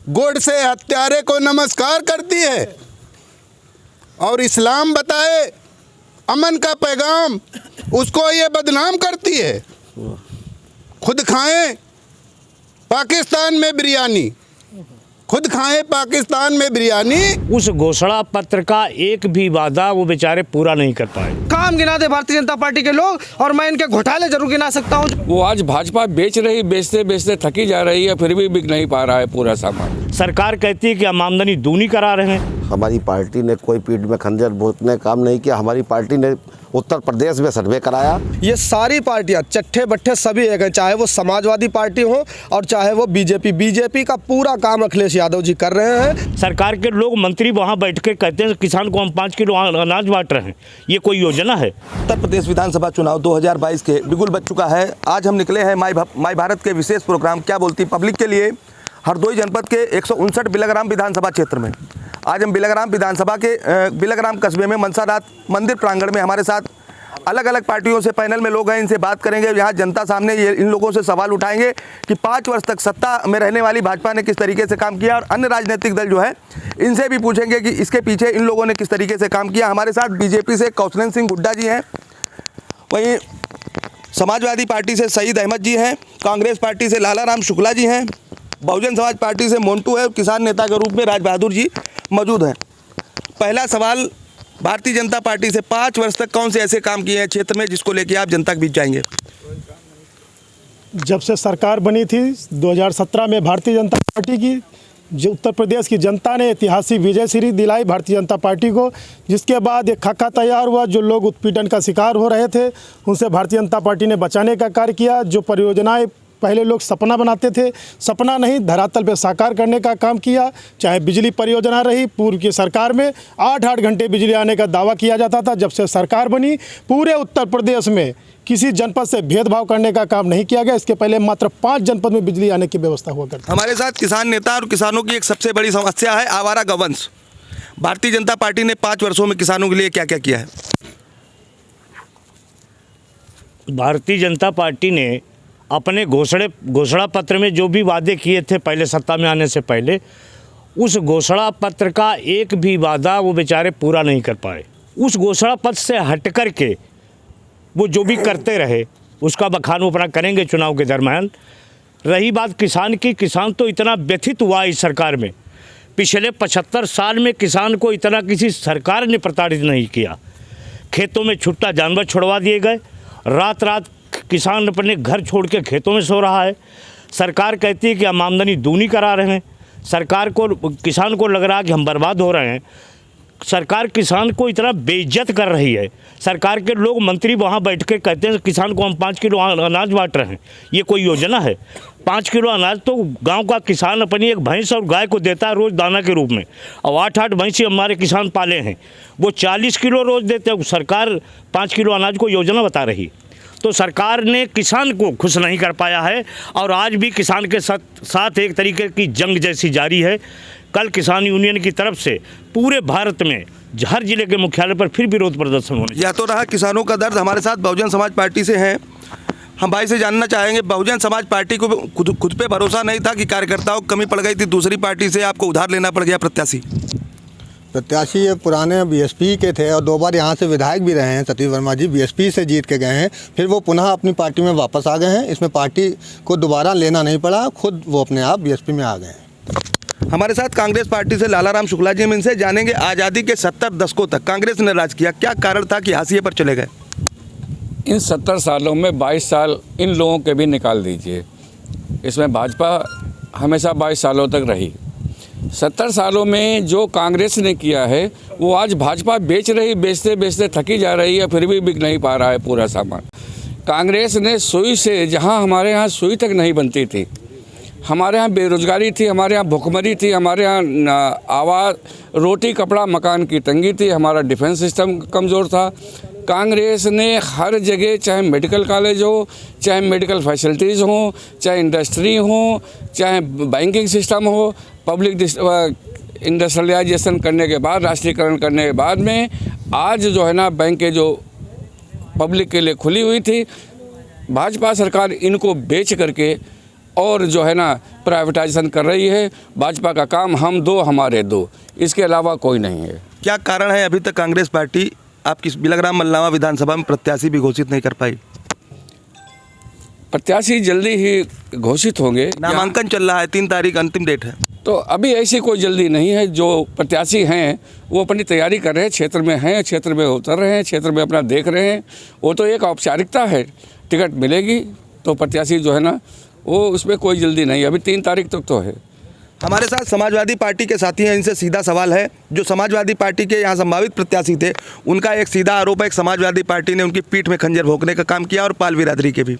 गोडसे हत्यारे को नमस्कार करती है और इस्लाम बताए अमन का पैगाम उसको ये बदनाम करती है। खुद खाएं पाकिस्तान में बिरयानी, खुद खाएं पाकिस्तान में बिरयानी। उस घोषणा पत्र का एक भी वादा वो बेचारे पूरा नहीं कर पाए। काम गिना दे भारतीय जनता पार्टी के लोग और मैं इनके घोटाले जरूर गिना सकता हूँ। वो आज भाजपा बेचते बेचते थकी जा रही है, फिर भी बिक नहीं पा रहा है पूरा सामान। सरकार कहती है कि हम आमदनी दूनी करा रहे हैं। हमारी पार्टी ने कोई पीठ में खंजर भोंकने काम नहीं किया। हमारी पार्टी ने उत्तर प्रदेश में सर्वे कराया। ये सारी पार्टियां चट्ठे बट्ठे सभी एक हैं, चाहे वो समाजवादी पार्टी हो और चाहे वो बीजेपी का पूरा काम अखिलेश यादव जी कर रहे हैं। सरकार के लोग मंत्री वहां बैठ के कहते हैं किसान को हम 5 किलो अनाज बांट रहे हैं, ये कोई योजना है? उत्तर प्रदेश विधानसभा चुनाव 2022 के बिल्कुल बच चुका है। आज हम निकले हैं माई भारत के विशेष प्रोग्राम क्या बोलती पब्लिक के लिए हरदोई जनपद के 159 बिलग्राम विधानसभा क्षेत्र में। आज हम बिलग्राम विधानसभा के बिलग्राम कस्बे में मनसानाथ मंदिर प्रांगण में हमारे साथ अलग अलग पार्टियों से पैनल में लोग हैं। इनसे बात करेंगे, यहाँ जनता सामने ये इन लोगों से सवाल उठाएंगे कि 5 वर्ष तक सत्ता में रहने वाली भाजपा ने किस तरीके से काम किया, और अन्य राजनीतिक दल जो है इनसे भी पूछेंगे कि इसके पीछे इन लोगों ने किस तरीके से काम किया। हमारे साथ बीजेपी से कौशलेंद्र सिंह हुड्डा जी हैं, वहीं समाजवादी पार्टी से सईद अहमद जी हैं, कांग्रेस पार्टी से लाला राम शुक्ला जी हैं, बहुजन समाज पार्टी से मोन्टू है और किसान नेता के रूप में राज बहादुर जी मौजूद हैं। पहला सवाल, भारतीय जनता पार्टी से 5 वर्ष तक कौन से ऐसे काम किए हैं क्षेत्र में जिसको लेके आप जनता के बीच जाएंगे? जब से सरकार बनी थी 2017 में भारतीय जनता पार्टी की, जो उत्तर प्रदेश की जनता ने ऐतिहासिक विजय श्री दिलाई भारतीय जनता पार्टी को, जिसके बाद एक खाका तैयार हुआ। जो लोग उत्पीड़न का शिकार हो रहे थे उनसे भारतीय जनता पार्टी ने बचाने का कार्य किया। जो परियोजनाएं पहले लोग सपना बनाते थे, सपना नहीं धरातल पे साकार करने का काम किया। चाहे बिजली परियोजना रही, पूर्व की सरकार में 8-8 घंटे बिजली आने का दावा किया जाता था। जब से सरकार बनी पूरे उत्तर प्रदेश में किसी जनपद से भेदभाव करने का काम नहीं किया गया। इसके पहले मात्र 5 जनपद में बिजली आने की व्यवस्था हुआ करती। हमारे साथ किसान नेता और किसानों की एक सबसे बड़ी समस्या है आवारा गौवंश। भारतीय जनता पार्टी ने 5 वर्षों में किसानों के लिए क्या क्या किया है? भारतीय जनता पार्टी ने अपने घोषणा पत्र में जो भी वादे किए थे पहले सत्ता में आने से पहले, उस घोषणा पत्र का एक भी वादा वो बेचारे पूरा नहीं कर पाए। उस घोषणा पत्र से हट कर के वो जो भी करते रहे उसका बखान वो अपना करेंगे चुनाव के दरमियान। रही बात किसान की, किसान तो इतना व्यथित हुआ इस सरकार में, पिछले 75 साल में किसान को इतना किसी सरकार ने प्रताड़ित नहीं किया। खेतों में छुट्टा जानवर छुड़वा दिए गए, रात रात किसान अपने घर छोड़ के खेतों में सो रहा है। सरकार कहती है कि हम आमदनी दूनी करा रहे हैं। सरकार को, किसान को लग रहा है कि हम बर्बाद हो रहे हैं। सरकार किसान को इतना बेइज्जत कर रही है। सरकार के लोग मंत्री वहाँ बैठ के कहते हैं किसान को हम 5 किलो अनाज बांट रहे हैं, ये कोई योजना है? 5 किलो अनाज तो गांव का किसान अपनी एक भैंस और गाय को देता है रोज़ दाना के रूप में, और 8-8 भैंसी हमारे किसान पाले हैं, वो 40 किलो रोज़ देते हैं। सरकार 5 किलो अनाज को योजना बता रही। तो सरकार ने किसान को खुश नहीं कर पाया है और आज भी किसान के साथ एक तरीके की जंग जैसी जारी है। कल किसान यूनियन की तरफ से पूरे भारत में हर जिले के मुख्यालय पर फिर विरोध प्रदर्शन होने। यह तो रहा किसानों का दर्द। हमारे साथ बहुजन समाज पार्टी से हैं, हम भाई से जानना चाहेंगे, बहुजन समाज पार्टी को खुद पे भरोसा नहीं था कि कार्यकर्ताओं की कमी पड़ गई थी, दूसरी पार्टी से आपको उधार लेना पड़ गया? प्रत्याशी ये पुराने बीएसपी के थे और 2 बार यहाँ से विधायक भी रहे हैं। सतीश वर्मा जी बीएसपी से जीत के गए हैं, फिर वो पुनः अपनी पार्टी में वापस आ गए हैं। इसमें पार्टी को दोबारा लेना नहीं पड़ा, खुद वो अपने आप बीएसपी में आ गए हैं। हमारे साथ कांग्रेस पार्टी से लाला राम शुक्ला जी, हम इनसे जानेंगे, आज़ादी के 70 दशकों तक कांग्रेस ने राज किया, क्या कारण था कि हाशिए पर चले गए? इन 70 सालों में 22 साल इन लोगों के भी निकाल दीजिए, इसमें भाजपा हमेशा 22 सालों तक रही। 70 सालों में जो कांग्रेस ने किया है वो आज भाजपा बेचते बेचते थकी जा रही है, फिर भी बिक नहीं पा रहा है पूरा सामान। कांग्रेस ने सुई से, जहां हमारे यहाँ सुई तक नहीं बनती थी, हमारे यहाँ बेरोजगारी थी, हमारे यहाँ भुखमरी थी, हमारे यहाँ आवास, रोटी, कपड़ा, मकान की तंगी थी, हमारा डिफेंस सिस्टम कमज़ोर था। कांग्रेस ने हर जगह, चाहे मेडिकल कॉलेज हो, चाहे मेडिकल फैसिलिटीज़ हो, चाहे इंडस्ट्री हो, चाहे बैंकिंग सिस्टम हो, पब्लिक इंडस्ट्रियलाइजेशन करने के बाद, राष्ट्रीयकरण करने के बाद में आज जो है ना बैंकें जो पब्लिक के लिए खुली हुई थी, भाजपा सरकार इनको बेच करके और जो है ना प्राइवेटाइजेशन कर रही है। भाजपा का काम हम दो हमारे दो, इसके अलावा कोई नहीं है। क्या कारण है अभी तक कांग्रेस पार्टी आपकी बिलग्राम मल्लावा विधानसभा में प्रत्याशी भी घोषित नहीं कर पाई? प्रत्याशी जल्दी ही घोषित होंगे। नामांकन चल रहा है, 3 तारीख अंतिम डेट है। तो अभी ऐसी कोई जल्दी नहीं है। जो प्रत्याशी हैं वो अपनी तैयारी कर रहे हैं, क्षेत्र में हैं, क्षेत्र में उतर रहे हैं, क्षेत्र में अपना देख रहे हैं। वो तो एक औपचारिकता है, टिकट मिलेगी तो प्रत्याशी जो है ना वो उसमें कोई जल्दी नहीं, अभी 3 तारीख तक तो है। हमारे साथ समाजवादी पार्टी के साथी हैं, इनसे सीधा सवाल है। जो समाजवादी पार्टी के यहाँ संभावित प्रत्याशी थे उनका एक सीधा आरोप है कि समाजवादी पार्टी ने उनकी पीठ में खंजर भोंकने का काम किया और पाल बिरादरी के भी।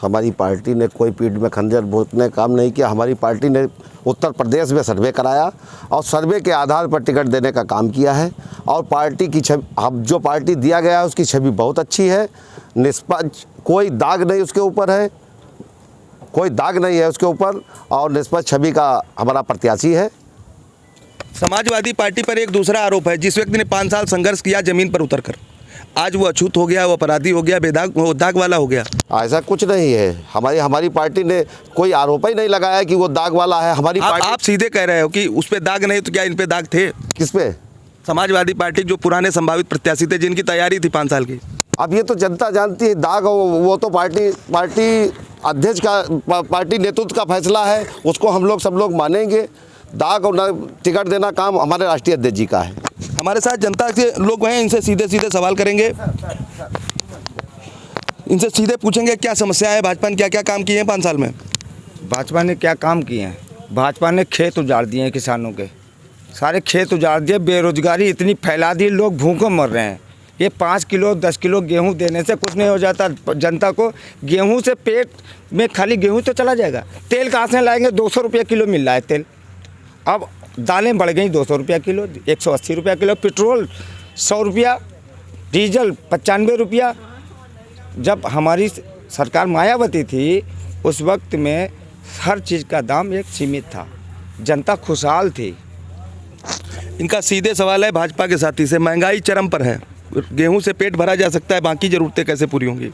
हमारी पार्टी ने कोई पीठ में खंजर भोंकने का काम नहीं किया। हमारी पार्टी ने उत्तर प्रदेश में सर्वे कराया और सर्वे के आधार पर टिकट देने का काम किया है। और पार्टी की छवि, अब जो पार्टी दिया गया है उसकी छवि बहुत अच्छी है, निष्पक्ष, कोई दाग नहीं उसके ऊपर है, कोई दाग नहीं है उसके ऊपर, और निष्पक्ष छवि का हमारा प्रत्याशी है। समाजवादी पार्टी पर एक दूसरा आरोप है, जिस व्यक्ति ने 5 साल संघर्ष किया ज़मीन पर उतरकर, आज वो अछूत हो गया, वो अपराधी हो गया, बेदाग वो दाग वाला हो गया। ऐसा कुछ नहीं है। हमारी पार्टी ने कोई आरोप ही नहीं लगाया कि वो दाग वाला है। हमारी पार्टी, आप सीधे कह रहे हो कि उस पे दाग नहीं, तो क्या इन पे दाग थे? किस पे? समाजवादी पार्टी जो पुराने संभावित प्रत्याशी थे जिनकी तैयारी थी 5 साल की। अब ये तो जनता जानती है। दाग वो तो पार्टी अध्यक्ष का, पार्टी नेतृत्व का फैसला है, उसको हम लोग सब लोग मानेंगे। दाग और टिकट देना काम हमारे राष्ट्रीय अध्यक्ष जी का है। हमारे साथ जनता के लोग हैं, इनसे सीधे सीधे सवाल करेंगे, इनसे सीधे पूछेंगे क्या समस्या है, भाजपा ने क्या क्या काम किए हैं 5 साल में। भाजपा ने क्या काम किए हैं? भाजपा ने खेत उजाड़ दिए हैं, किसानों के सारे खेत उजाड़ दिए, बेरोजगारी इतनी फैला दी, लोग भूखों मर रहे हैं। ये 5 किलो 10 किलो गेहूं देने से कुछ नहीं हो जाता जनता को। गेहूं से पेट में खाली गेहूं तो चला जाएगा, तेल कहाँ से लाएंगे? 200 रुपये किलो मिल रहा है तेल। अब दालें बढ़ गई 200 रुपया किलो, 180 रुपया किलो, पेट्रोल 100 रुपया, डीजल 95 रुपया। जब हमारी सरकार मायावती थी उस वक्त में हर चीज़ का दाम एक सीमित था, जनता खुशहाल थी। इनका सीधे सवाल है भाजपा के साथी से, महंगाई चरम पर है, गेहूं से पेट भरा जा सकता है, बाकी ज़रूरतें कैसे पूरी होंगी?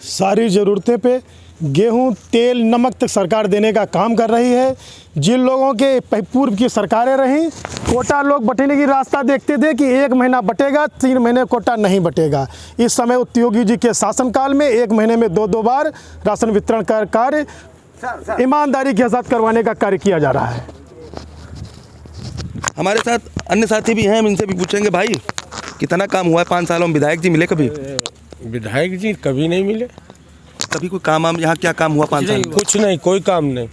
सारी ज़रूरतें पे गेहूं, तेल, नमक तक सरकार देने का काम कर रही है। जिन लोगों के पूर्व की सरकारें रहीं, कोटा लोग बंटने की रास्ता देखते थे कि 1 महीना बटेगा, 3 महीने कोटा नहीं बटेगा। इस समय योगी जी के शासनकाल में 1 महीने में 2 बार राशन वितरण का कार्य ईमानदारी के साथ करवाने का कार्य किया जा रहा है। हमारे साथ अन्य साथी भी हैं, हम इनसे भी पूछेंगे, भाई कितना काम हुआ है 5 सालों में? विधायक जी मिले कभी? विधायक जी कभी नहीं मिले। कभी कोई काम यहाँ क्या काम हुआ 5 साल में? कुछ नहीं, कोई काम नहीं।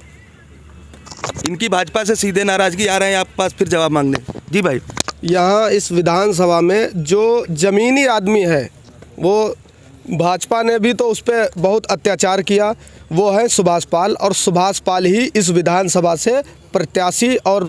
इनकी भाजपा से सीधे नाराजगी आ रहे हैं आपके पास फिर जवाब मांगने। जी भाई, यहाँ इस विधानसभा में जो ज़मीनी आदमी है वो भाजपा ने भी तो उस पर बहुत अत्याचार किया, वो है सुभाष पाल, और सुभाष पाल ही इस विधानसभा से प्रत्याशी और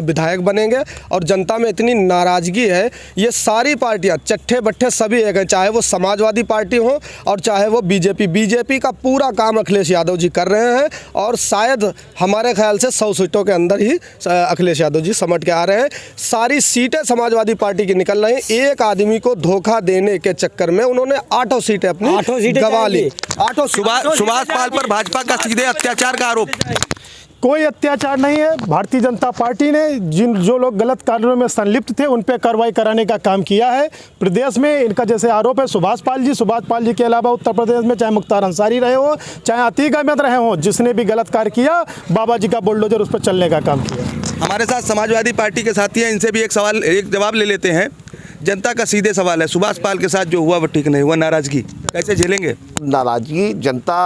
विधायक बनेंगे। और जनता में इतनी नाराज़गी है, ये सारी पार्टियां चट्ठे बट्ठे सभी एक हैं, चाहे वो समाजवादी पार्टी हो और चाहे वो बीजेपी का पूरा काम अखिलेश यादव जी कर रहे हैं। और शायद हमारे ख्याल से 100 सीटों के अंदर ही अखिलेश यादव जी समट के आ रहे हैं। सारी सीटें समाजवादी पार्टी की निकल रही हैं। एक आदमी को धोखा देने के चक्कर में उन्होंने 8 सीटें अपनी गंवा ली। 8 सुभाष पाल पर भाजपा का सीधे अत्याचार का आरोप। कोई अत्याचार नहीं है। भारतीय जनता पार्टी ने जो लोग गलत कार्यों में संलिप्त थे उन पर कार्रवाई कराने का काम किया है प्रदेश में। इनका जैसे आरोप है सुभाष पाल जी के अलावा उत्तर प्रदेश में चाहे मुख्तार अंसारी रहे हो, चाहे अतीक अहमद रहे हो, जिसने भी गलत कार्य किया, बाबा जी का बुलडोजर उस पर चलने का काम किया। हमारे साथ समाजवादी पार्टी के साथी हैं, इनसे भी एक जवाब ले लेते हैं। जनता का सीधे सवाल है, सुभाष पाल के साथ जो हुआ वो ठीक नहीं हुआ, नाराज़गी कैसे झेलेंगे? नाराज़गी जनता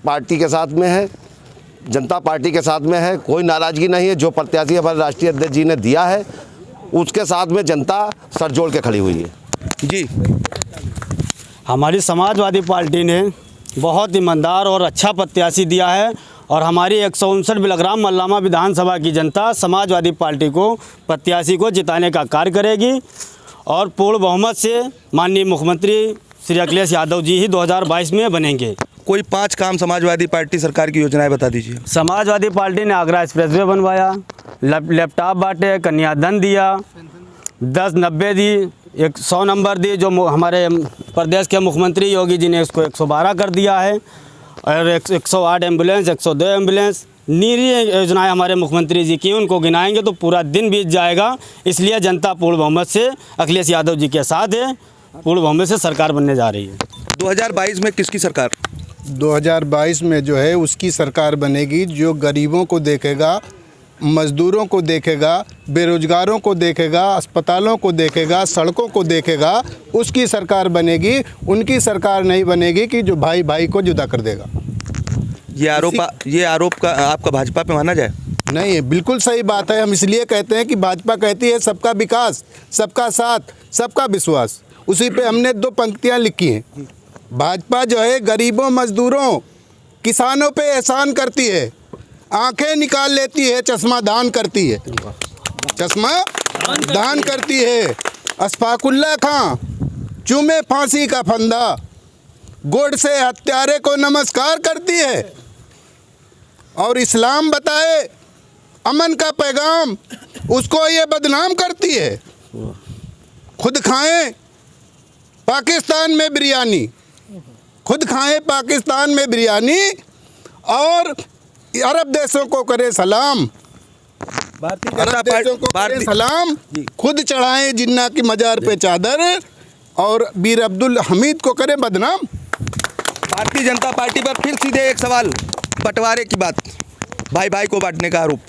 पार्टी के साथ में है, जनता पार्टी के साथ में है, कोई नाराज़गी नहीं है। जो प्रत्याशी हमारे राष्ट्रीय अध्यक्ष जी ने दिया है उसके साथ में जनता सर जोड़ के खड़ी हुई है। जी, हमारी समाजवादी पार्टी ने बहुत ईमानदार और अच्छा प्रत्याशी दिया है और हमारी 159 बिलग्राम मल्लामा विधानसभा की जनता समाजवादी पार्टी को प्रत्याशी को जिताने का कार्य करेगी और पूर्ण बहुमत से माननीय मुख्यमंत्री श्री अखिलेश यादव जी ही 2022 में बनेंगे। कोई 5 काम समाजवादी पार्टी सरकार की योजनाएं बता दीजिए। समाजवादी पार्टी ने आगरा एक्सप्रेसवे बनवाया, लैपटॉप बांटे, कन्यादान दिया, 10-90 दी, 100 नंबर दी, जो हमारे प्रदेश के मुख्यमंत्री योगी जी ने उसको 112 कर दिया है। और 108 एम्बुलेंस, 102 एम्बुलेंस, निरी योजनाएं हमारे मुख्यमंत्री जी की, उनको गिनाएंगे तो पूरा दिन बीत जाएगा। इसलिए जनता पूर्ण बहुमत से अखिलेश यादव जी के साथ है, पूर्ण बहुमत से सरकार बनने जा रही है। 2022 में किसकी सरकार? 2022 में जो है उसकी सरकार बनेगी जो गरीबों को देखेगा, मज़दूरों को देखेगा, बेरोजगारों को देखेगा, अस्पतालों को देखेगा, सड़कों को देखेगा, उसकी सरकार बनेगी। उनकी सरकार नहीं बनेगी कि जो भाई भाई को जुदा कर देगा। ये आरोप का आपका भाजपा पे माना जाए? नहीं, बिल्कुल सही बात है। हम इसलिए कहते हैं कि भाजपा कहती है सबका विकास, सबका साथ, सबका विश्वास। उसी पे हमने 2 पंक्तियां लिखी हैं। भाजपा जो है गरीबों, मजदूरों, किसानों पे एहसान करती है, आंखें निकाल लेती है, चश्मा दान करती है, चश्मा दान करती है। अशफाकुल्ला खां चूमे फांसी का फंदा, गोड से हत्यारे को नमस्कार करती है। और इस्लाम बताए अमन का पैगाम, उसको ये बदनाम करती है। खुद खाएं पाकिस्तान में बिरयानी, खुद खाएं पाकिस्तान में बिरयानी, और अरब देशों को करे सलाम, अरब देशों को करे सलाम, खुद चढ़ाएं जिन्ना की मजार पे चादर, और वीर अब्दुल हमीद को करे बदनाम। भारतीय जनता पार्टी पर फिर सीधे एक सवाल, बंटवारे की बात, भाई भाई को बांटने का आरोप।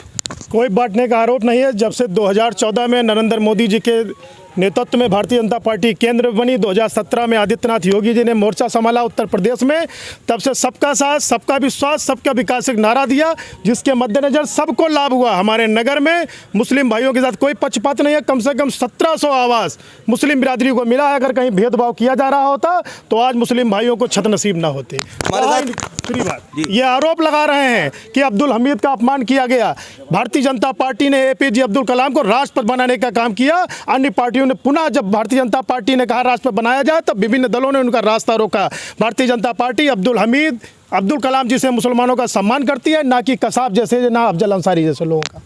कोई बांटने का आरोप नहीं है। जब से 2014 में नरेंद्र मोदी जी के नेतृत्व में भारतीय जनता पार्टी केंद्र बनी, 2017 में आदित्यनाथ योगी जी ने मोर्चा संभाला उत्तर प्रदेश में, तब से सबका साथ, सबका विश्वास, सबका विकास एक नारा दिया, जिसके मद्देनज़र सबको लाभ हुआ। हमारे नगर में मुस्लिम भाइयों के साथ कोई पक्षपात नहीं है। कम से कम 1700 आवास मुस्लिम बिरादरी को मिला है। अगर कहीं भेदभाव किया जा रहा होता तो आज मुस्लिम भाइयों को छत नसीब ना होते। दूसरी बात, ये आरोप लगा रहे हैं कि अब्दुल हमीद का अपमान किया गया। भारतीय जनता पार्टी ने APJ अब्दुल कलाम को राष्ट्रपति बनाने का काम किया। अन्य पार्टियों ने पुनः, जब भारतीय जनता पार्टी ने कहा राष्ट्रपति बनाया जाए, तब विभिन्न दलों ने उनका रास्ता रोका। भारतीय जनता पार्टी अब्दुल कलाम जी से मुसलमानों का सम्मान करती है, ना कि कसाब जैसे, ना अफजल अंसारी जैसे लोगों का।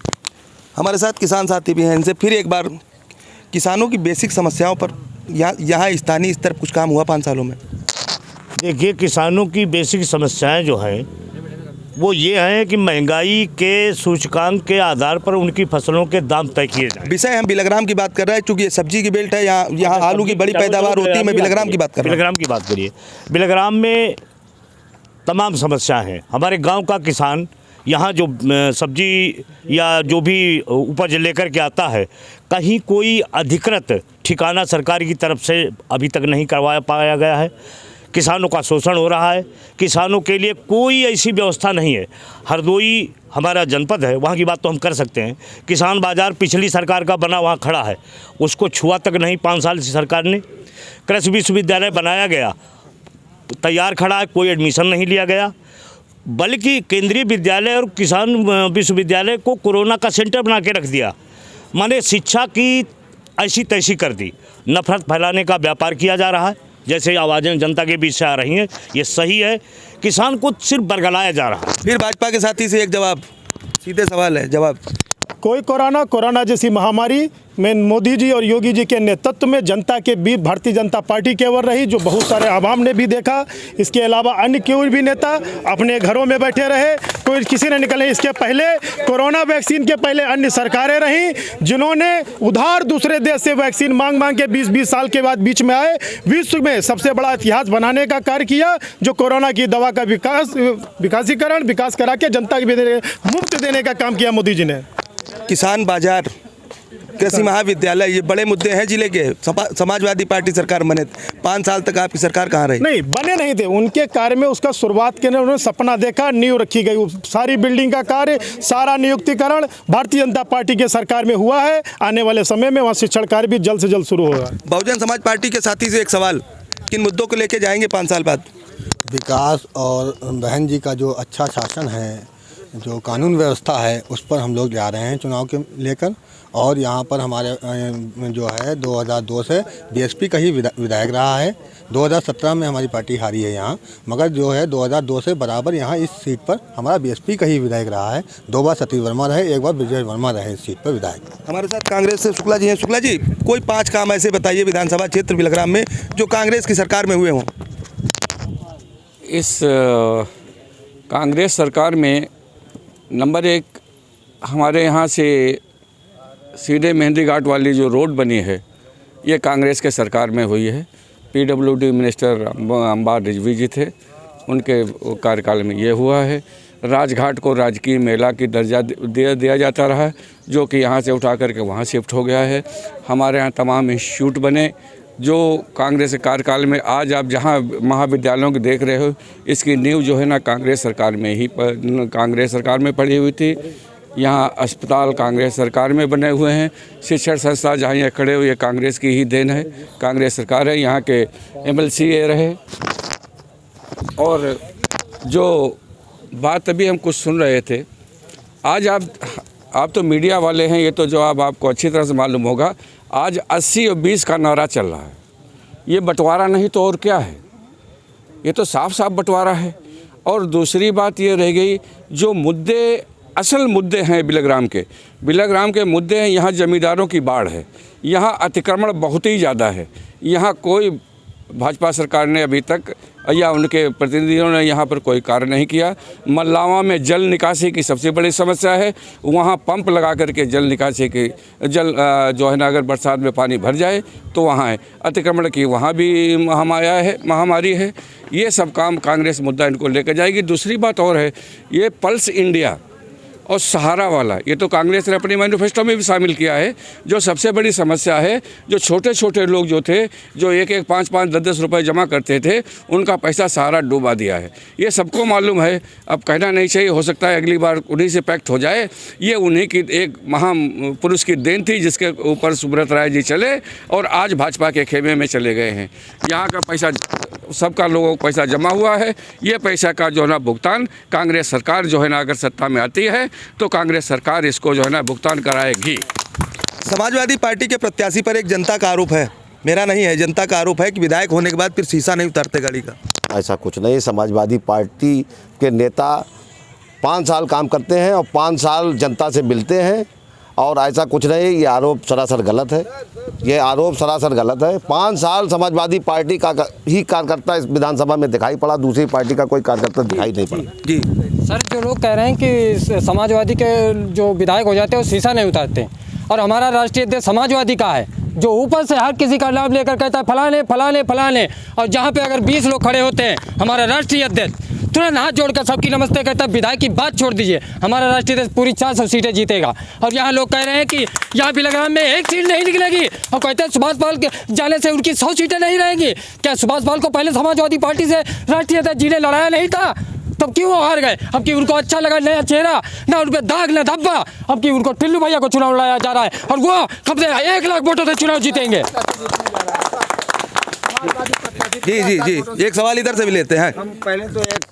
हमारे साथ किसान साथी भी हैं, इनसे फिर एक बार किसानों की बेसिक समस्याओं पर यहाँ स्थानीय स्तर कुछ काम हुआ 5 सालों में? देखिए, किसानों की बेसिक समस्याएं जो हैं वो ये हैं कि महंगाई के सूचकांक के आधार पर उनकी फसलों के दाम तय किए जाएं। विषय हम बिलग्राम की बात कर रहे हैं, चूंकि ये सब्जी की बेल्ट है, यहाँ आलू की बड़ी पैदावार होती है। मैं बिलग्राम की बात कर रहा हूँ। बिलग्राम की बात करिए। बिलग्राम में तमाम समस्याएं हैं। हमारे गांव का किसान यहाँ जो सब्जी या जो भी उपज लेकर के आता है, कहीं कोई अधिकृत ठिकाना सरकार की तरफ से अभी तक नहीं करवाया पाया गया है। किसानों का शोषण हो रहा है। किसानों के लिए कोई ऐसी व्यवस्था नहीं है। हरदोई हमारा जनपद है, वहाँ की बात तो हम कर सकते हैं। किसान बाज़ार पिछली सरकार का बना वहाँ खड़ा है, उसको छुआ तक नहीं 5 साल से सरकार ने। कृषि विश्वविद्यालय बनाया गया, तैयार खड़ा है, कोई एडमिशन नहीं लिया गया, बल्कि केंद्रीय विद्यालय और किसान विश्वविद्यालय को कोरोना का सेंटर बना के रख दिया। माने शिक्षा की ऐसी तैसी कर दी। नफरत फैलाने का व्यापार किया जा रहा है। जैसे आवाज़ें जनता के बीच से आ रही हैं, ये सही है। किसान को सिर्फ बरगलाया जा रहा है। फिर भाजपा के साथी से एक जवाब, सीधे सवाल है, जवाब। कोई कोरोना जैसी महामारी में मोदी जी और योगी जी के नेतृत्व में जनता के बीच भारतीय जनता पार्टी केवल रही, जो बहुत सारे आवाम ने भी देखा। इसके अलावा अन्य कोई भी नेता अपने घरों में बैठे रहे, कोई किसी ने निकले। इसके पहले कोरोना वैक्सीन के पहले अन्य सरकारें रहीं, जिन्होंने उधार दूसरे देश से वैक्सीन मांग के 20 साल के बाद बीच में आए, विश्व में सबसे बड़ा इतिहास बनाने का कार्य किया, जो कोरोना की दवा का विकास करा के जनता के मुफ्त देने का काम किया मोदी जी ने। किसान बाजार, कृषि महाविद्यालय, ये बड़े मुद्दे हैं जिले के। समाजवादी पार्टी सरकार बने, 5 साल तक आपकी सरकार कहाँ रही? नहीं, बने नहीं थे। उनके कार्य में उसका शुरुआत के लिए उन्होंने सपना देखा, नींव रखी गई। सारी बिल्डिंग का कार्य, सारा नियुक्तिकरण भारतीय जनता पार्टी के सरकार में हुआ है। आने वाले समय में वहाँ शिक्षण कार्य भी जल्द से जल्द शुरू होगा। बहुजन समाज पार्टी के साथी से एक सवाल, किन मुद्दों को लेके जाएंगे 5 साल बाद? विकास और बहन जी का जो अच्छा शासन है, जो कानून व्यवस्था है, उस पर हम लोग जा रहे हैं चुनाव के लेकर। और यहाँ पर हमारे जो है 2002 से BSP का ही विधायक रहा है। 2017 में हमारी पार्टी हारी है यहाँ, मगर जो है 2002 से बराबर यहाँ इस सीट पर हमारा BSP का ही विधायक रहा है। 2 बार सतीश वर्मा रहे, 1 बार विजय वर्मा रहे इस सीट पर विधायक। हमारे साथ कांग्रेस से शुक्ला जी हैं। शुक्ला जी, कोई 5 काम ऐसे बताइए विधानसभा क्षेत्र बिलग्राम में जो कांग्रेस की सरकार में हुए हों। इस कांग्रेस सरकार में नंबर 1 हमारे यहाँ से सीधे मेहंदी घाट वाली जो रोड बनी है ये कांग्रेस के सरकार में हुई है। PWD मिनिस्टर अंबार रिजवी जी थे, उनके कार्यकाल में ये हुआ है। राजघाट को राजकीय मेला की दर्जा दिया जाता रहा, जो कि यहाँ से उठा करके वहाँ शिफ्ट हो गया है। हमारे यहाँ तमाम इंस्टीट्यूट बने जो कांग्रेस के कार्यकाल में, आज आप जहाँ महाविद्यालयों को देख रहे हो इसकी नींव जो है ना कांग्रेस सरकार में पड़ी हुई थी। यहाँ अस्पताल कांग्रेस सरकार में बने हुए हैं। शिक्षण संस्था जहाँ ये खड़े हुए कांग्रेस की ही देन है, कांग्रेस सरकार है। यहाँ के MLCA रहे। और जो बात अभी हम कुछ सुन रहे थे, आज आप तो मीडिया वाले हैं, ये तो जवाब आपको अच्छी तरह से मालूम होगा। आज 80 और 20 का नारा चल रहा है। ये बंटवारा नहीं तो और क्या है, ये तो साफ साफ बंटवारा है। और दूसरी बात ये रह गई, जो मुद्दे असल मुद्दे हैं बिलग्राम के मुद्दे हैं। यहाँ ज़मींदारों की बाढ़ है, यहाँ अतिक्रमण बहुत ही ज़्यादा है। यहाँ कोई भाजपा सरकार ने अभी तक या उनके प्रतिनिधियों ने यहाँ पर कोई कार्य नहीं किया। मल्लावा में जल निकासी की सबसे बड़ी समस्या है। वहाँ पंप लगा करके जल निकासी की जो है ना, अगर बरसात में पानी भर जाए तो वहाँ है अतिक्रमण की, वहाँ भी महामारी है। ये सब काम कांग्रेस मुद्दा इनको लेकर जाएगी। दूसरी बात और है, ये पल्स इंडिया और सहारा वाला, ये तो कांग्रेस ने अपनी मैनिफेस्टो में भी शामिल किया है। जो सबसे बड़ी समस्या है, जो छोटे छोटे लोग जो थे, जो 1-1, 5-5, 10-10 रुपये जमा करते थे, उनका पैसा सहारा डूबा दिया है। ये सबको मालूम है, अब कहना नहीं चाहिए, हो सकता है अगली बार उन्हीं से पैक्ट हो जाए। ये उन्हीं की एक महापुरुष की देन थी, जिसके ऊपर सुब्रत राय जी चले और आज भाजपा के खेमे में चले गए हैं। यहाँ का पैसा सबका लोगों को पैसा जमा हुआ है। ये पैसा का जो है ना भुगतान कांग्रेस सरकार जो है ना, अगर सत्ता में आती है तो कांग्रेस सरकार इसको जो है ना भुगतान कराएगी। समाजवादी पार्टी के प्रत्याशी पर एक जनता का आरोप है, मेरा नहीं है, जनता का आरोप है कि विधायक होने के बाद फिर शीशा नहीं उतारते गाड़ी का। ऐसा कुछ नहीं। समाजवादी पार्टी के नेता 5 साल काम करते हैं और 5 साल जनता से मिलते हैं, और ऐसा कुछ नहीं। ये आरोप सरासर गलत है, ये आरोप सरासर गलत है। 5 साल समाजवादी पार्टी का ही कार्यकर्ता इस विधानसभा में दिखाई पड़ा, दूसरी पार्टी का कोई कार्यकर्ता दिखाई नहीं पड़ा। जी सर, जो लोग कह रहे हैं कि समाजवादी के जो विधायक हो जाते हैं वो शीशा नहीं उतारते, और हमारा राष्ट्रीय अध्यक्ष समाजवादी का है, जो ऊपर से हर किसी का नाम लेकर कहता है फलाने फलाने फलाने, और जहाँ पे अगर 20 लोग खड़े होते हैं, हमारा राष्ट्रीय अध्यक्ष तुरंत हाथ जोड़कर सबकी नमस्ते कहता है, विधायक की बात छोड़ दीजिए, हमारा राष्ट्रीय अध्यक्ष पूरी 400 सीटें जीतेगा। और यहाँ लोग कह रहे हैं कि यहाँ बिलग्राम में 1 सीट नहीं निकलेगी, और कहते हैं सुभाष पाल के जाने से उनकी 100 सीटें नहीं रहेंगी। क्या सुभाष पाल को पहले समाजवादी पार्टी से राष्ट्रीय अध्यक्ष जी ने लड़ाया नहीं था? तब क्यों हार गए? अब कि उनको अच्छा लगा नया चेहरा, ना उन पर दाग ना धब्बा, अब कि उनको टिल्लू भैया को चुनाव लड़ाया जा रहा है, और वो कब से 1 लाख वोटों से चुनाव जीतेंगे। जी एक सवाल इधर से भी लेते हैं। हम पहले तो एक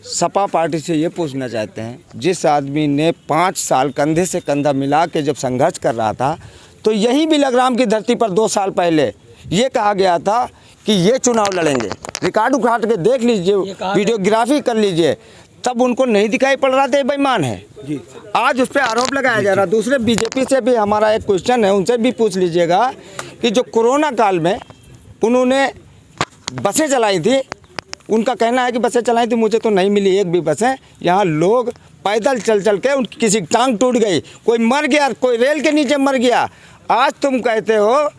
सपा पार्टी से ये पूछना चाहते हैं, जिस आदमी ने 5 साल कंधे से कंधा मिला के जब संघर्ष कर रहा था, तो यही बिलग्राम की धरती पर 2 साल पहले ये कहा गया था कि ये चुनाव लड़ेंगे। रिकॉर्ड उखाड़ के देख लीजिए, वीडियोग्राफी कर लीजिए, तब उनको नहीं दिखाई पड़ रहा था बेईमान है जी। आज उस पर आरोप लगाया जा रहा। दूसरे बीजेपी से भी हमारा एक क्वेश्चन है, उनसे भी पूछ लीजिएगा कि जो कोरोना काल में उन्होंने बसें चलाई थी, उनका कहना है कि बसें चलाई थी, मुझे तो नहीं मिली एक भी बसें। यहाँ लोग पैदल चल चल के किसी की टांग टूट गई, कोई मर गया, कोई रेल के नीचे मर गया। आज तुम कहते हो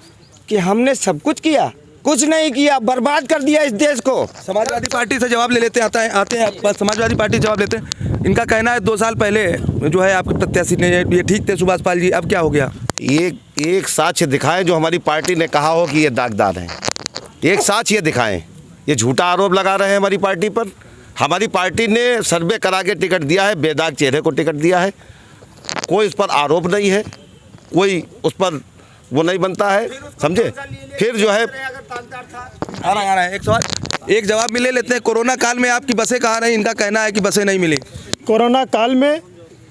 कि हमने सब कुछ किया, कुछ नहीं किया, बर्बाद कर दिया इस देश को। समाजवादी पार्टी से जवाब ले लेते आते हैं समाजवादी पार्टी जवाब लेते हैं। इनका कहना है 2 साल पहले जो है आपके प्रत्याशी ने ये ठीक थे सुभाष पाल जी, अब क्या हो गया? एक साक्ष्य दिखाएं जो हमारी पार्टी ने कहा हो कि ये दागदार हैं। एक साक्ष्य ये दिखाएं। ये झूठा आरोप लगा रहे हैं हमारी पार्टी पर। हमारी पार्टी ने सर्वे करा के टिकट दिया है, बेदाग चेहरे को टिकट दिया है। कोई उस पर आरोप नहीं है, कोई उस पर वो नहीं बनता है, समझे। फिर जो है आ रहा है एक सवाल, एक जवाब मिले लेते हैं। कोरोना काल में आपकी बसें कहाँ रही? इनका कहना है कि बसें नहीं मिली। कोरोना काल में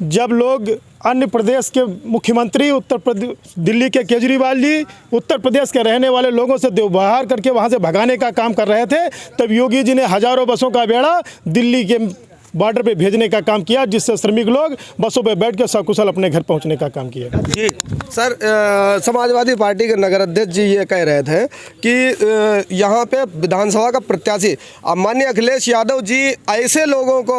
जब लोग अन्य प्रदेश के मुख्यमंत्री, उत्तर प्रदेश दिल्ली के केजरीवाल जी उत्तर प्रदेश के रहने वाले लोगों से व्यवहार करके वहां से भगाने का काम कर रहे थे, तब योगी जी ने हज़ारों बसों का बेड़ा दिल्ली के बॉर्डर पे भेजने का काम किया, जिससे श्रमिक लोग बसों पे बैठ के सकुशल अपने घर पहुंचने का काम किया। जी सर, समाजवादी पार्टी के नगर अध्यक्ष जी ये कह रहे थे कि यहाँ पे विधानसभा का प्रत्याशी माननीय अखिलेश यादव जी ऐसे लोगों को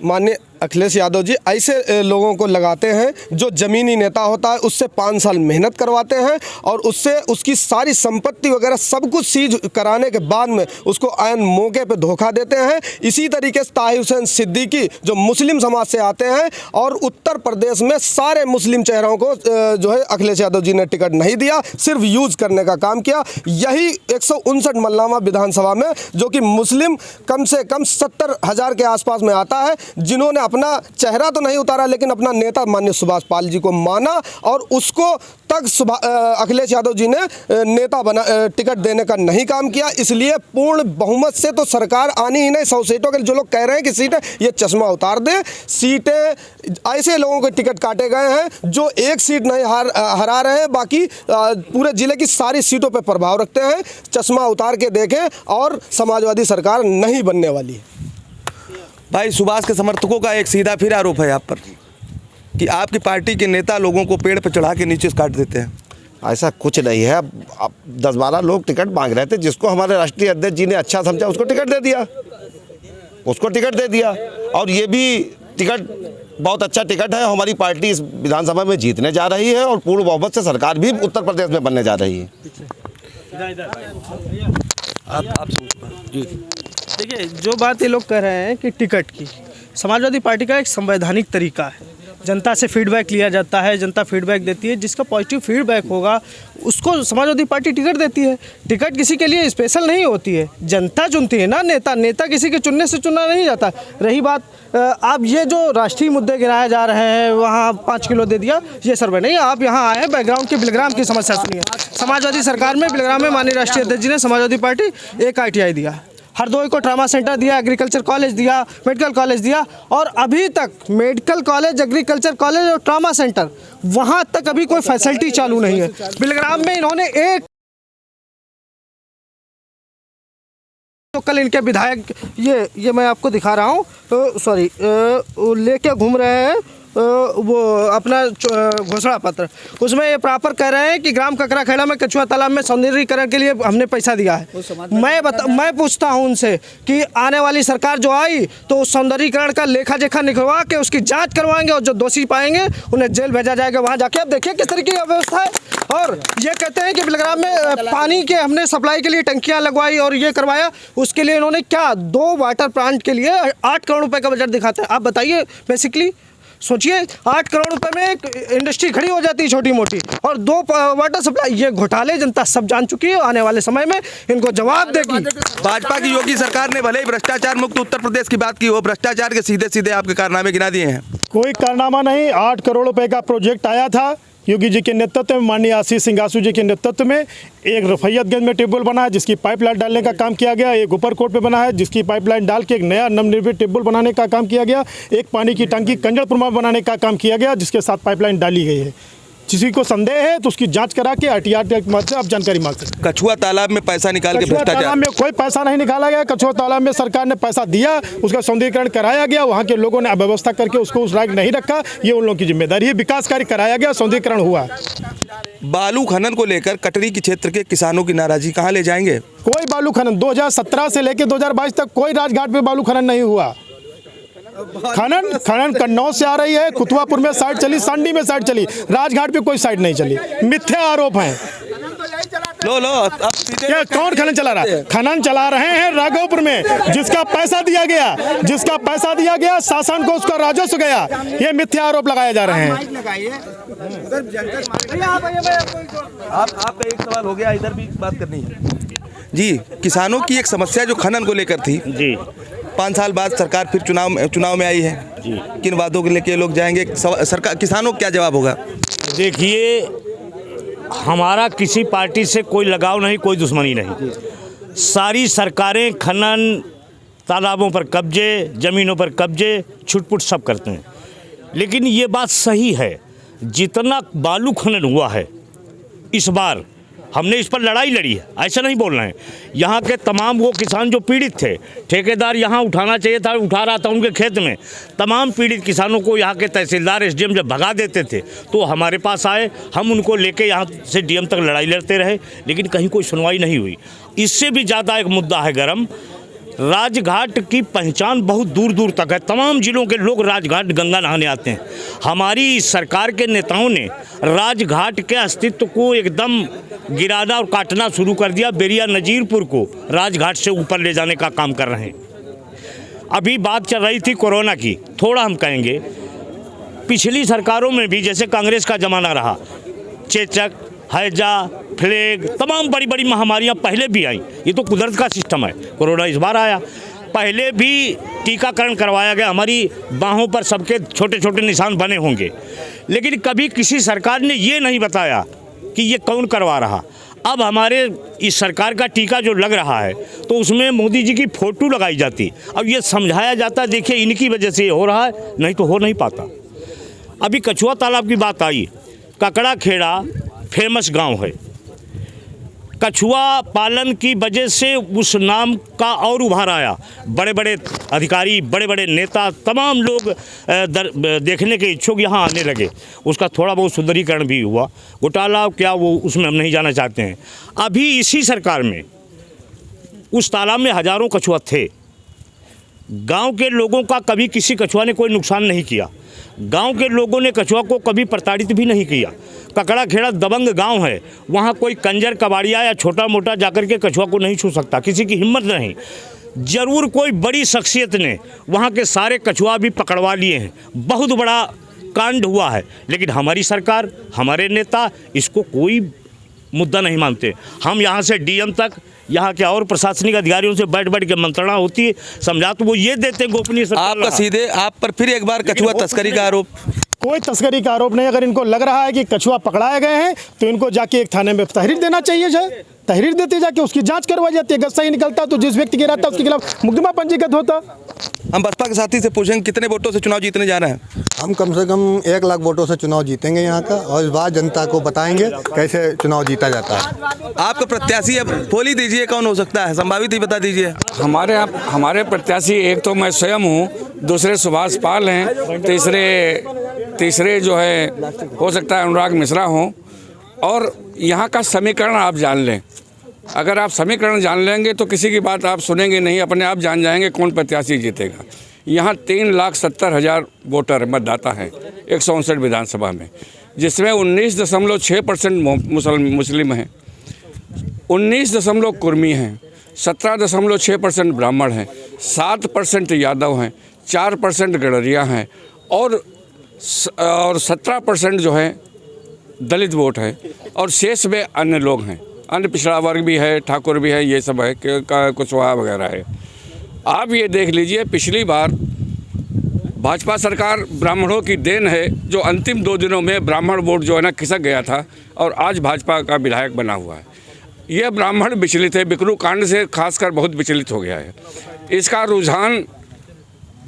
माननीय अखिलेश यादव जी ऐसे लोगों को लगाते हैं जो ज़मीनी नेता होता है, उससे 5 साल मेहनत करवाते हैं और उससे उसकी सारी संपत्ति वगैरह सब कुछ सीज कराने के बाद में उसको आयन मौके पे धोखा देते हैं। इसी तरीके से ताहिर हुसैन सिद्दीकी जो मुस्लिम समाज से आते हैं और उत्तर प्रदेश में सारे मुस्लिम चेहरों को जो है अखिलेश यादव जी ने टिकट नहीं दिया, सिर्फ यूज़ करने का काम किया। यही 159 मल्लामा विधानसभा में जो कि मुस्लिम कम से कम 70,000 के आसपास में आता है, जिन्होंने अपना चेहरा तो नहीं उतारा लेकिन अपना नेता माननीय सुभाष पाल जी को माना और उसको तक अखिलेश यादव जी ने नेता बना टिकट देने का नहीं काम किया। इसलिए पूर्ण बहुमत से तो सरकार आनी ही नहीं। 100 सीटों के जो लोग कह रहे हैं कि सीटें, ये चश्मा उतार दें। सीटें ऐसे लोगों के टिकट काटे गए हैं जो एक सीट नहीं हरा रहे हैं, बाकी पूरे जिले की सारी सीटों पर प्रभाव रखते हैं। चश्मा उतार के देखें और समाजवादी सरकार नहीं बनने वाली है। भाई, सुभाष के समर्थकों का एक सीधा फिर आरोप है आप पर कि आपकी पार्टी के नेता लोगों को पेड़ पर चढ़ा के नीचे काट देते हैं। ऐसा कुछ नहीं है। अब 10-12 लोग टिकट मांग रहे थे, जिसको हमारे राष्ट्रीय अध्यक्ष जी ने अच्छा समझा उसको टिकट दे दिया, और ये भी टिकट बहुत अच्छा टिकट है। हमारी पार्टी इस विधानसभा में जीतने जा रही है और पूर्ण बहुमत से सरकार भी उत्तर प्रदेश में बनने जा रही है। आप देखिए, जो बात ये लोग कह रहे हैं कि टिकट की, समाजवादी पार्टी का एक संवैधानिक तरीका है। जनता से फीडबैक लिया जाता है, जनता फीडबैक देती है, जिसका पॉजिटिव फीडबैक होगा उसको समाजवादी पार्टी टिकट देती है। टिकट किसी के लिए स्पेशल नहीं होती है, जनता चुनती है ना नेता किसी के चुनने से चुना नहीं जाता। रही बात आप ये जो राष्ट्रीय मुद्दे गिनाए जा रहे हैं, वहाँ 5 किलो दे दिया, ये सर्वे नहीं। आप यहाँ आए हैं बैकग्राउंड के बिलग्राम की समस्या सुनिए। समाजवादी सरकार में बिलग्राम में माननीय राष्ट्रीय अध्यक्ष जी ने समाजवादी पार्टी एक ITI दिया, हरदोई को ट्रामा सेंटर दिया, एग्रीकल्चर कॉलेज दिया, मेडिकल कॉलेज दिया, और अभी तक मेडिकल कॉलेज, एग्रीकल्चर कॉलेज और ट्रामा सेंटर वहाँ तक अभी कोई फैसिलिटी चालू नहीं है। बिलग्राम में इन्होंने एक तो कल इनके विधायक ये मैं आपको दिखा रहा हूँ, सॉरी, लेके घूम रहे हैं वो अपना घोषणा पत्र, उसमें ये प्रॉपर कह रहे हैं कि ग्राम ककरा खेड़ा में कछुआ तालाब में सौंदर्यीकरण के लिए हमने पैसा दिया है। मैं पूछता हूं उनसे कि आने वाली सरकार जो आई तो उस सौंदर्यीकरण का लेखा जोखा निकलवा के उसकी जांच करवाएंगे और जो दोषी पाएंगे उन्हें जेल भेजा जाएगा। वहां जाके आप देखिए किस तरीके की व्यवस्था है। और ये कहते हैं कि बिलग्राम में पानी के हमने सप्लाई के लिए टंकियाँ लगवाई और ये करवाया, उसके लिए इन्होंने क्या 2 वाटर प्लांट के लिए 8 करोड़ रुपये का बजट दिखाते हैं। आप बताइए, बेसिकली सोचिए 8 करोड़ रुपए में एक इंडस्ट्री खड़ी हो जाती है छोटी मोटी, और 2 वाटर सप्लाई। ये घोटाले जनता सब जान चुकी है, आने वाले समय में इनको जवाब देगी। भाजपा की योगी सरकार ने भले ही भ्रष्टाचार मुक्त उत्तर प्रदेश की बात की हो, भ्रष्टाचार के सीधे सीधे आपके कारनामे गिना दिए हैं। कोई कारनामा नहीं। 8 करोड़ रुपए का प्रोजेक्ट आया था योगी जी के नेतृत्व में, माननीय आशीष सिंह आसू जी के नेतृत्व में। एक रफैयतगंज में ट्यूबवेल बना है जिसकी पाइपलाइन डालने का काम किया गया, एक ऊपरकोट पे बना है जिसकी पाइपलाइन डाल के एक नया नवनिर्मित ट्यूबवेल बनाने का काम किया गया, एक पानी की टंकी कंजलपुर में बनाने का काम किया गया जिसके साथ पाइपलाइन डाली गई है। किसी को संदेह है तो उसकी जांच करा के RTR के मदद से आप जानकारी मांग सकते हैं। कछुआ तालाब में पैसा निकाल के भ्रष्टाचार, तालाब में कोई पैसा नहीं निकाला गया। कछुआ तालाब में सरकार ने पैसा दिया, उसका सौंदर्यीकरण कराया गया, वहाँ के लोगों ने अव्यवस्था करके उसको उस लायक नहीं रखा, ये उन लोगों की जिम्मेदारी है। विकास कार्य कराया गया, सौंदर्यीकरण हुआ। बालू खनन को लेकर कटरी के क्षेत्र के किसानों की नाराजगी कहाँ ले जाएंगे? कोई बालू खनन 2017 से लेकर 2022 तक कोई राजघाट पे बालू खनन नहीं हुआ। खनन कन्नौज से आ रही है, कुतवापुर में साइड चली, सांडी में साइड चली, राजघाट पे कोई साइड नहीं चली। मिथ्या आरोप है। लो अब क्या कौन खनन चला रहा है? खनन चला रहे हैं राघोपुर में, जिसका पैसा दिया गया शासन को, उसका राजस्व गया। ये मिथ्या आरोप लगाए जा रहे हैं। आपका एक सवाल हो गया, इधर भी बात करनी है जी। किसानों की एक समस्या जो खनन को लेकर थी जी, 5 साल बाद सरकार फिर चुनाव में आई है जी। किन बातों के लेके लोग जाएंगे सरकार, किसानों को क्या जवाब होगा? देखिए, हमारा किसी पार्टी से कोई लगाव नहीं, कोई दुश्मनी नहीं। सारी सरकारें खनन, तालाबों पर कब्जे, ज़मीनों पर कब्जे, छुटपुट सब करते हैं। लेकिन ये बात सही है, जितना बालू खनन हुआ है इस बार हमने इस पर लड़ाई लड़ी है, ऐसा नहीं बोल रहे हैं। यहाँ के तमाम वो किसान जो पीड़ित थे, ठेकेदार यहाँ उठाना चाहिए था, उठा रहा था उनके खेत में। तमाम पीड़ित किसानों को यहाँ के तहसीलदार एसडीएम जब भगा देते थे तो हमारे पास आए, हम उनको लेके यहाँ से डीएम तक लड़ाई लड़ते रहे, लेकिन कहीं कोई सुनवाई नहीं हुई। इससे भी ज़्यादा एक मुद्दा है गरम, राजघाट की पहचान बहुत दूर दूर तक है। तमाम जिलों के लोग राजघाट गंगा नहाने आते हैं। हमारी सरकार के नेताओं ने राजघाट के अस्तित्व को एकदम गिराना और काटना शुरू कर दिया। बेरिया नजीरपुर को राजघाट से ऊपर ले जाने का काम कर रहे हैं। अभी बात चल रही थी कोरोना की, थोड़ा हम कहेंगे पिछली सरकारों में भी जैसे कांग्रेस का ज़माना रहा, चेचक, हैजा, प्लेग, तमाम बड़ी बड़ी महामारियां पहले भी आई। ये तो कुदरत का सिस्टम है। कोरोना इस बार आया, पहले भी टीकाकरण करवाया गया, हमारी बाहों पर सबके छोटे छोटे निशान बने होंगे, लेकिन कभी किसी सरकार ने ये नहीं बताया कि ये कौन करवा रहा। अब हमारे इस सरकार का टीका जो लग रहा है तो उसमें मोदी जी की फ़ोटो लगाई जाती। अब ये समझाया जाता, देखिए इनकी वजह से ये हो रहा है, नहीं तो हो नहीं पाता। अभी कछुआ तालाब की बात आई, ककड़ा खेड़ा फेमस गांव है। कछुआ पालन की वजह से उस नाम का और उभार आया। बड़े बड़े अधिकारी, बड़े बड़े नेता, तमाम लोग देखने के इच्छुक यहाँ आने लगे। उसका थोड़ा बहुत सुंदरीकरण भी हुआ। घोटाला क्या वो उसमें हम नहीं जाना चाहते हैं। अभी इसी सरकार में उस तालाब में हज़ारों कछुआ थे। गांव के लोगों का कभी किसी कछुआ ने कोई नुकसान नहीं किया। गांव के लोगों ने कछुआ को कभी प्रताड़ित भी नहीं किया। ककड़ा खेड़ा दबंग गांव है, वहाँ कोई कंजर कबाड़िया या छोटा मोटा जाकर के कछुआ को नहीं छू सकता, किसी की हिम्मत नहीं। ज़रूर कोई बड़ी शख्सियत ने वहाँ के सारे कछुआ भी पकड़वा लिए हैं, बहुत बड़ा कांड हुआ है, लेकिन हमारी सरकार, हमारे नेता इसको कोई मुद्दा नहीं मानते। हम यहाँ से डीएम तक, यहाँ के और प्रशासनिक अधिकारियों से बैठ बैठ के मंत्रणा होती है, समझा तो वो ये देते गोपनीय। आपका सीधे आप पर फिर एक बार कछुआ तस्करी का आरोप। कोई तस्करी का आरोप नहीं। अगर इनको लग रहा है कि कछुआ पकड़ाए गए हैं तो इनको जाके एक थाने में तहरीर देना चाहिए। जाए तहरीर देते जाके उसकी जांच करवाई जाती है। अगर सही निकलता तो जिस व्यक्ति के रहता उसके खिलाफ मुकदमा पंजीकृत होता। हम बसपा के साथी से पूछेंगे कितने वोटों से चुनाव जीतने जा रहे हैं? हम कम से कम 1 लाख वोटों से चुनाव जीतेंगे यहाँ का, और इस बार जनता को बताएंगे कैसे चुनाव जीता जाता है। आपका प्रत्याशी है, बोली दीजिए कौन हो सकता है, संभावित ही बता दीजिए। हमारे प्रत्याशी एक तो मैं स्वयं हूँ, दूसरे सुभाष पाल हैं, तीसरे जो है हो सकता है अनुराग मिश्रा हों। और यहाँ का समीकरण आप जान लें, अगर आप समीकरण जान लेंगे तो किसी की बात आप सुनेंगे नहीं, अपने आप जान जाएंगे कौन प्रत्याशी जीतेगा। यहाँ 3,70,000 वोटर मतदाता हैं 159 विधानसभा में, जिसमें 19.6% मुस्लिम हैं, 19 कुर्मी हैं, 17.6% ब्राह्मण हैं, 7% यादव हैं, 4% गडरिया हैं और 17% जो है दलित वोट है, और शेष में अन्य लोग हैं, अन्य पिछड़ा वर्ग भी है, ठाकुर भी है, ये सब है, कुशवाहा वगैरह है। आप ये देख लीजिए, पिछली बार भाजपा सरकार ब्राह्मणों की देन है, जो अंतिम 2 दिनों में ब्राह्मण वोट जो है ना खिसक गया था, और आज भाजपा का विधायक बना हुआ है। यह ब्राह्मण विचलित है, बिकरू कांड से खासकर बहुत विचलित हो गया है। इसका रुझान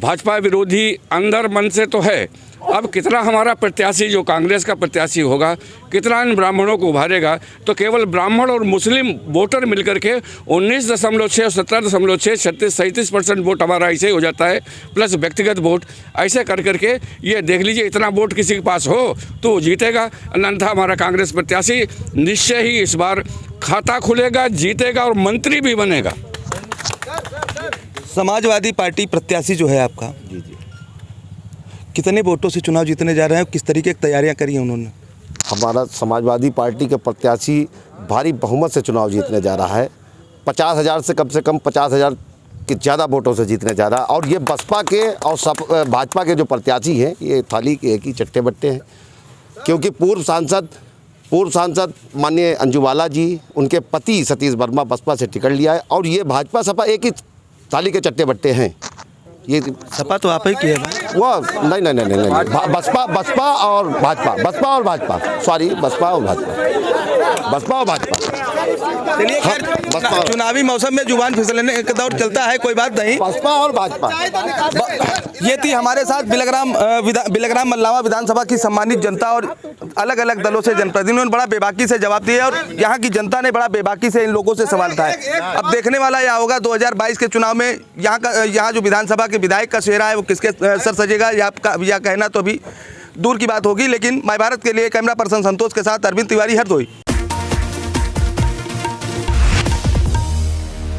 भाजपा विरोधी अंदर मन से तो है। अब कितना हमारा प्रत्याशी जो कांग्रेस का प्रत्याशी होगा, कितना इन ब्राह्मणों को उभारेगा, तो केवल ब्राह्मण और मुस्लिम वोटर मिलकर के 19.6 और 17.6 36-37% वोट हमारा ऐसे ही हो जाता है, प्लस व्यक्तिगत वोट। ऐसे कर करके ये देख लीजिए, इतना वोट किसी के पास हो तो वो जीतेगा, अन्यथा हमारा कांग्रेस प्रत्याशी निश्चय ही इस बार खाता खुलेगा, जीतेगा और मंत्री भी बनेगा। समाजवादी पार्टी प्रत्याशी जो है आपका, कितने वोटों से चुनाव जीतने जा रहे हैं, किस तरीके की तैयारियां करी हैं उन्होंने? हमारा समाजवादी पार्टी के प्रत्याशी भारी बहुमत से चुनाव जीतने जा रहा है। 50,000 से कम 50,000 के ज़्यादा वोटों से जीतने जा रहा है। और ये बसपा के और भाजपा के जो प्रत्याशी हैं, ये थाली के एक ही चट्टे बट्टे हैं, क्योंकि पूर्व सांसद माननीय अंजू बाला जी, उनके पति सतीश वर्मा बसपा से टिकट लिया है, और ये भाजपा सपा एक ही थाली के चट्टे बट्टे हैं। ये सपा तो आप ही की है। वो नहीं नहीं नहीं नहीं नहीं बसपा और भाजपा सॉरी बसपा और भाजपा चलिए खैर, चुनावी मौसम में जुबान फिसलने का दौर चलता है, कोई बात नहीं। बसपा और भाजपा। ये थी हमारे साथ बिलग्राम मल्लावा विधानसभा की सम्मानित जनता और अलग अलग दलों से जनप्रतिनिधियों ने बड़ा बेबाकी से जवाब दिए और यहाँ की जनता ने बड़ा बेबाकी से इन लोगों से सवाल उठाए। अब देखने वाला यह होगा 2022 के चुनाव में यहाँ जो विधानसभा के विधायक का चेहरा है वो किसके सर सजेगा, या कहना तो अभी दूर की बात होगी। लेकिन माय भारत के लिए कैमरा पर्सन संतोष के साथ अरविंद तिवारी, हरदोई।